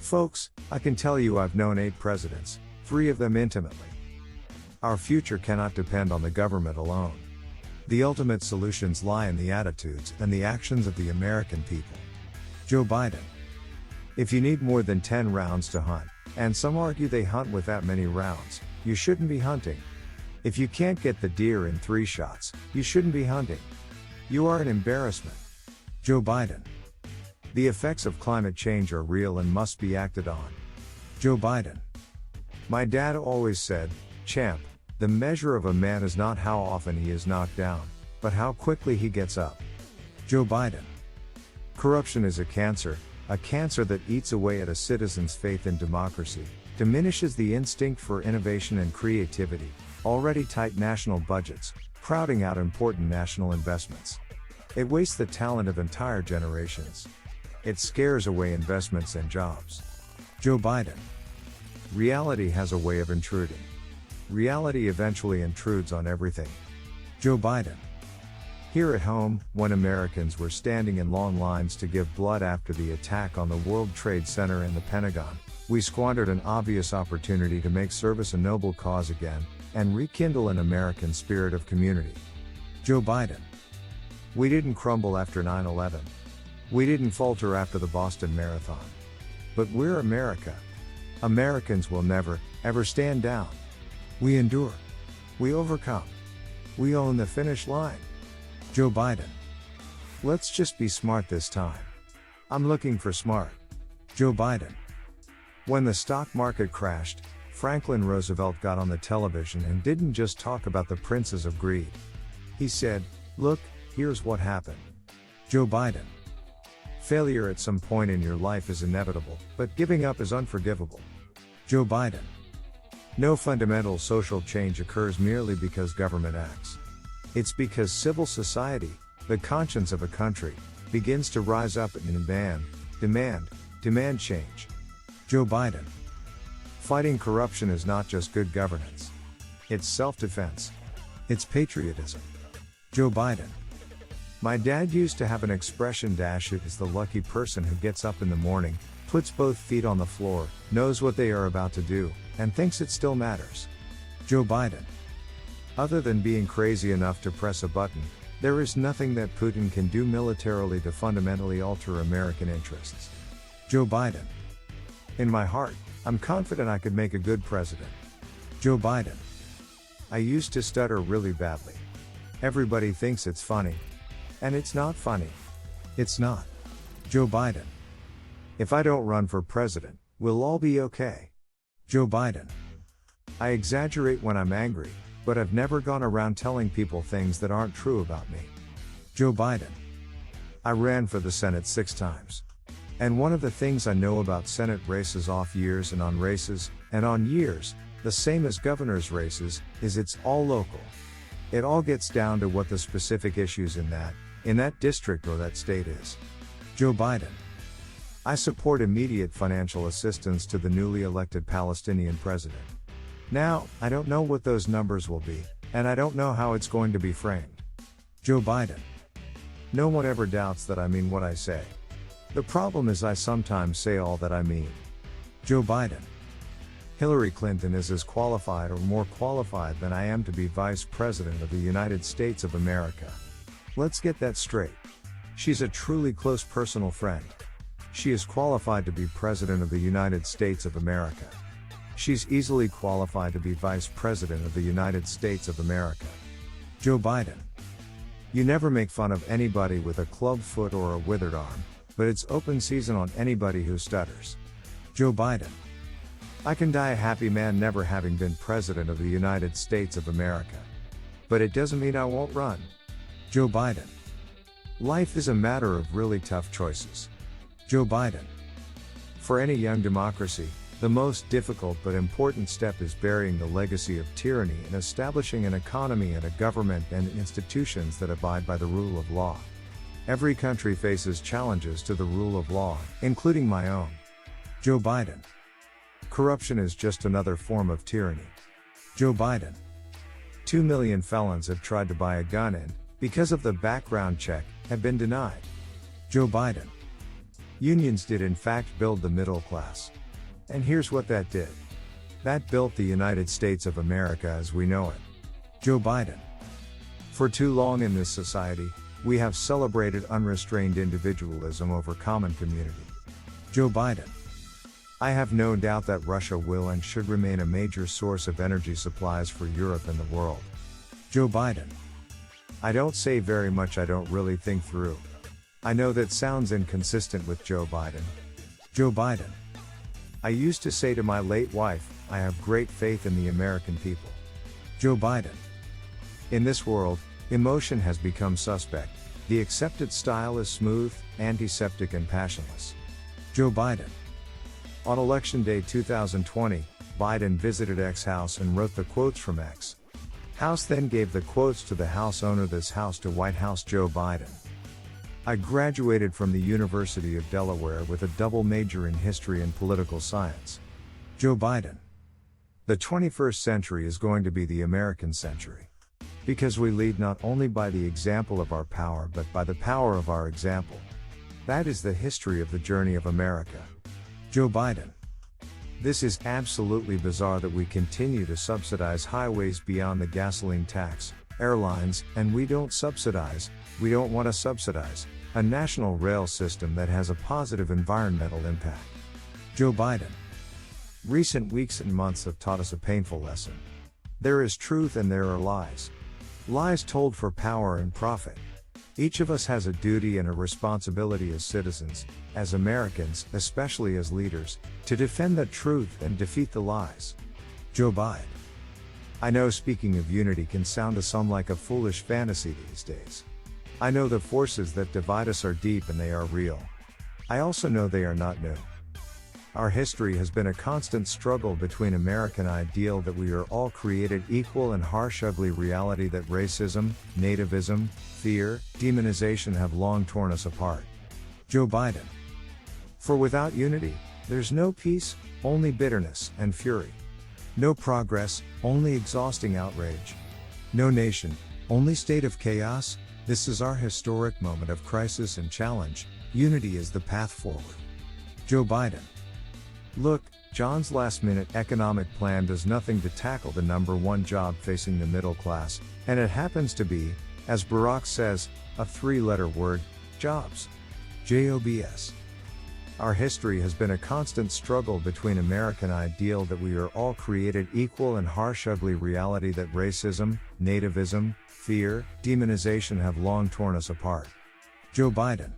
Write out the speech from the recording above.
Folks, I can tell you I've known 8 presidents, 3 of them intimately. Our future cannot depend on the government alone. The ultimate solutions lie in the attitudes and the actions of the American people. Joe Biden. If you need more than 10 rounds to hunt, and some argue they hunt with that many rounds, you shouldn't be hunting. If you can't get the deer in 3 shots, you shouldn't be hunting. You are an embarrassment. Joe Biden. The effects of climate change are real and must be acted on. Joe Biden. My dad always said, "Champ, the measure of a man is not how often he is knocked down, but how quickly he gets up." Joe Biden. Corruption is a cancer that eats away at a citizen's faith in democracy, diminishes the instinct for innovation and creativity, already tight national budgets, crowding out important national investments. It wastes the talent of entire generations. It scares away investments and jobs. Joe Biden. Reality has a way of intruding. Reality eventually intrudes on everything. Joe Biden. Here at home, when Americans were standing in long lines to give blood after the attack on the World Trade Center and the Pentagon, we squandered an obvious opportunity to make service a noble cause again, and rekindle an American spirit of community. Joe Biden. We didn't crumble after 9/11. We didn't falter after the Boston Marathon. But we're America. Americans will never, ever stand down. We endure. We overcome. We own the finish line. Joe Biden. Let's just be smart this time. I'm looking for smart. Joe Biden. When the stock market crashed, Franklin Roosevelt got on the television and didn't just talk about the princes of greed. He said, "Look, here's what happened." Joe Biden. Failure at some point in your life is inevitable, but giving up is unforgivable. Joe Biden. No fundamental social change occurs merely because government acts. It's because civil society, the conscience of a country, begins to rise up and demand change. Joe Biden. Fighting corruption is not just good governance. It's self-defense. It's patriotism. Joe Biden. My dad used to have an expression: "It is the lucky person who gets up in the morning, puts both feet on the floor, knows what they are about to do, and thinks it still matters." Joe Biden. Other than being crazy enough to press a button, there is nothing that Putin can do militarily to fundamentally alter American interests. Joe Biden. In my heart, I'm confident I could make a good president. Joe Biden. I used to stutter really badly. Everybody thinks it's funny. And it's not funny. It's not. Joe Biden. If I don't run for president, we'll all be okay. Joe Biden. I exaggerate when I'm angry, but I've never gone around telling people things that aren't true about me. Joe Biden. I ran for the Senate 6 times. And one of the things I know about Senate races, off years and on races, and on years, the same as governor's races, is it's all local. It all gets down to what the specific issues in that district or that state is. Joe Biden. I support immediate financial assistance to the newly elected Palestinian president. Now, I don't know what those numbers will be, and I don't know how it's going to be framed. Joe Biden. No one ever doubts that I mean what I say. The problem is I sometimes say all that I mean. Joe Biden. Hillary Clinton is as qualified or more qualified than I am to be Vice President of the United States of America. Let's get that straight. She's a truly close personal friend. She is qualified to be President of the United States of America. She's easily qualified to be Vice President of the United States of America. Joe Biden. You never make fun of anybody with a club foot or a withered arm, but it's open season on anybody who stutters. Joe Biden. I can die a happy man never having been President of the United States of America. But it doesn't mean I won't run. Joe Biden. Life is a matter of really tough choices. Joe Biden. For any young democracy, the most difficult but important step is burying the legacy of tyranny and establishing an economy and a government and institutions that abide by the rule of law. Every country faces challenges to the rule of law, including my own. Joe Biden. Corruption is just another form of tyranny. Joe Biden. 2 million felons have tried to buy a gun and, because of the background check, have been denied. Joe Biden. Unions did in fact build the middle class. And here's what that did. That built the United States of America as we know it. Joe Biden. For too long in this society, we have celebrated unrestrained individualism over common community. Joe Biden. I have no doubt that Russia will and should remain a major source of energy supplies for Europe and the world. Joe Biden. I don't say very much I don't really think through. I know that sounds inconsistent with Joe Biden. Joe Biden. I used to say to my late wife, I have great faith in the American people. Joe Biden. In this world, emotion has become suspect. The accepted style is smooth, antiseptic and passionless. Joe Biden. On Election Day 2020, Biden visited X house and wrote the quotes from X. House then gave the quotes to the house owner. This house to White House Joe Biden. I graduated from the University of Delaware with a double major in history and political science. Joe Biden. The 21st century is going to be the American century. Because we lead not only by the example of our power but by the power of our example. That is the history of the journey of America. Joe Biden. This is absolutely bizarre that we continue to subsidize highways beyond the gasoline tax, airlines, and we don't want to subsidize, a national rail system that has a positive environmental impact. Joe Biden. Recent weeks and months have taught us a painful lesson. There is truth and there are lies. Lies told for power and profit. Each of us has a duty and a responsibility as citizens, as Americans, especially as leaders, to defend the truth and defeat the lies. Joe Biden. I know speaking of unity can sound to some like a foolish fantasy these days. I know the forces that divide us are deep and they are real. I also know they are not new. Our history has been a constant struggle between American ideal that we are all created equal and harsh ugly reality that racism, nativism, fear, demonization have long torn us apart. Joe Biden. For without unity, there's no peace, only bitterness and fury. No progress, only exhausting outrage. No nation, only state of chaos. This is our historic moment of crisis and challenge. Unity is the path forward. Joe Biden. Look, John's last-minute economic plan does nothing to tackle the number one job facing the middle class, and it happens to be, as Barack says, a three-letter word, jobs. Jobs. Our history has been a constant struggle between American ideal that we are all created equal and harsh ugly reality that racism, nativism, fear, demonization have long torn us apart. Joe Biden.